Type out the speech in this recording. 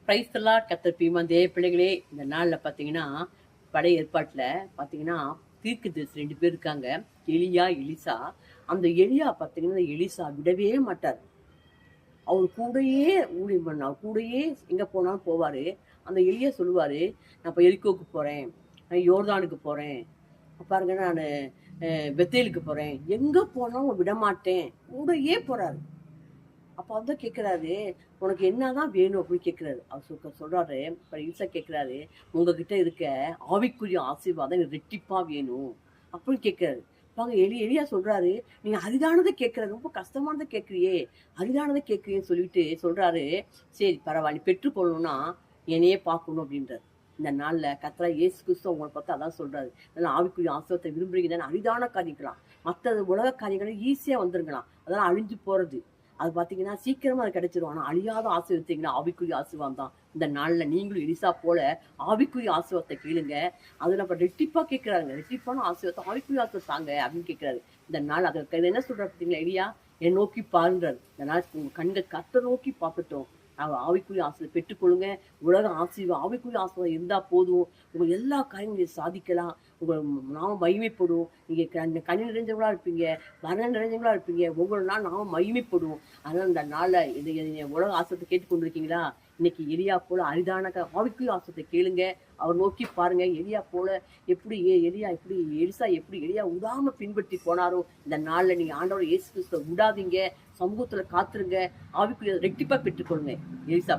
Price எல்லாம் கர்த்தர் பிரியமா தேவ பிள்ளைகளே, இந்த நாள்ல பார்த்தீங்கன்னா, படை ஏற்பாட்டுல பார்த்தீங்கன்னா, தீர்க்கதரிசி 2 பேர் இருக்காங்க. எலியா, எலிசா. அந்த எலியா பார்த்தீங்கன்னா, எலிசா விடவே மாட்டார். அவர் கூடயே ஊழியம் பண்ணார். கூடயே எங்க போனாலும் போவாரு. அந்த எலியா சொல்லுவாரு, "நான் இப்ப எரிகோவுக்கு போறேன். நான் யோர்தானுக்கு போறேன். பாருங்க நானு பெத்தேலுக்கு போறேன். எங்க போனாலும் விடமாட்டேன்." கூடயே போறாரு. அப்ப வந்து கேட்கிறாரு, "உனக்கு என்னதான் வேணும்?" அப்படின்னு கேட்கிறாரு. அவர் சொல்றாரு, இப்ப ஈசா கேட்கிறாரு, "உங்ககிட்ட இருக்க ஆவிக்குரிய ஆசீர்வாதம் எனக்கு ரெட்டிப்பா வேணும்." அப்படின்னு கேட்கிறாரு. பாங்க எலியா சொல்றாரு, "நீங்க அரிதானதை கேட்கிற, ரொம்ப கஷ்டமானதை கேட்கிறியே, அரிதானதை கேட்கிறியேன்னு சொல்லிட்டு சொல்றாரு, சரி பரவாயில்ல, பெற்றுக்கொள்ளணும்னா என்னையே பார்க்கணும் அப்படின்றாரு. இந்த நாள்ல கர்த்தராகிய இயேசு கிறிஸ்து உங்களை பார்த்து அதான் சொல்றாரு. அதனால ஆவிக்குரிய ஆசீர்வாதத்தை விரும்புறீங்கன்னா அரிதான காரியங்களாம். மற்ற உலக காரியங்களும் ஈஸியா வந்துருங்களாம். அதெல்லாம் அழிஞ்சு போறது. அது பார்த்தீங்கன்னா சீக்கிரமா அது கிடைச்சிரும். ஆனா அழியாத ஆசீர்வதித்தீங்கன்னா ஆவிக்குரிய ஆசீர்வாதம் தான். இந்த நாள்ல நீங்களும் எலிசா போல ஆவிக்குரிய ஆசீர்வாதத்தை கேளுங்க. அது நம்ம ரெட்டிப்பா கேட்கிறாருங்க. ரெட்டிப்பான ஆசீர்வாதத்தை ஆவிக்குரிய ஆசீர்வாதம் தாங்க அப்படின்னு கேட்கிறாரு. இந்த நாள் அதற்கு என்ன சொல்றாரு பார்த்தீங்களா எலியா? என்னை நோக்கி பாருன்றாரு. இந்த நாள் உங்க கண்கள் கர்த்தரை நோக்கி பார்க்கட்டும். ஆவிக்குரிய ஆசீர்வாதம் பெற்றுக்கொள்ளுங்க. உலக ஆசீர்வாதம் ஆவிக்குரிய ஆசீர்வாதம் இருந்தா போதும். உங்க எல்லா காரியங்களையும் சாதிக்கலாம். உங்க நாம மகிமைப்படும். நீங்க கனி நிறைஞ்சவங்களா இருப்பீங்க. மரணம் நிறைஞ்சவங்களா இருப்பீங்க. ஒவ்வொரு நாள் நாம மகிமைப்படும். அதனால இந்த நாள்ல இது உலக ஆசீர்வாதத்தை கேட்டுக்கொண்டிருக்கீங்களா? இன்னைக்கு எலியா போல அரிதான ஆவிக்குரிய ஆசீர்வாதத்தை கேளுங்க. அவர் நோக்கி பாருங்க. எலியா போல எப்படி எலியா எப்படி எலிசா எப்படி எலியா விடாம பின்பற்றி போனாரோ, இந்த நாள்ல நீங்க ஆண்டவர் இயேசு கிறிஸ்துவை விடாதீங்க. சமூகத்துல காத்துருங்க. ஆவிக்குரிய ரெட்டிப்பா பெற்றுக்கொள்ளுங்க. எலிசா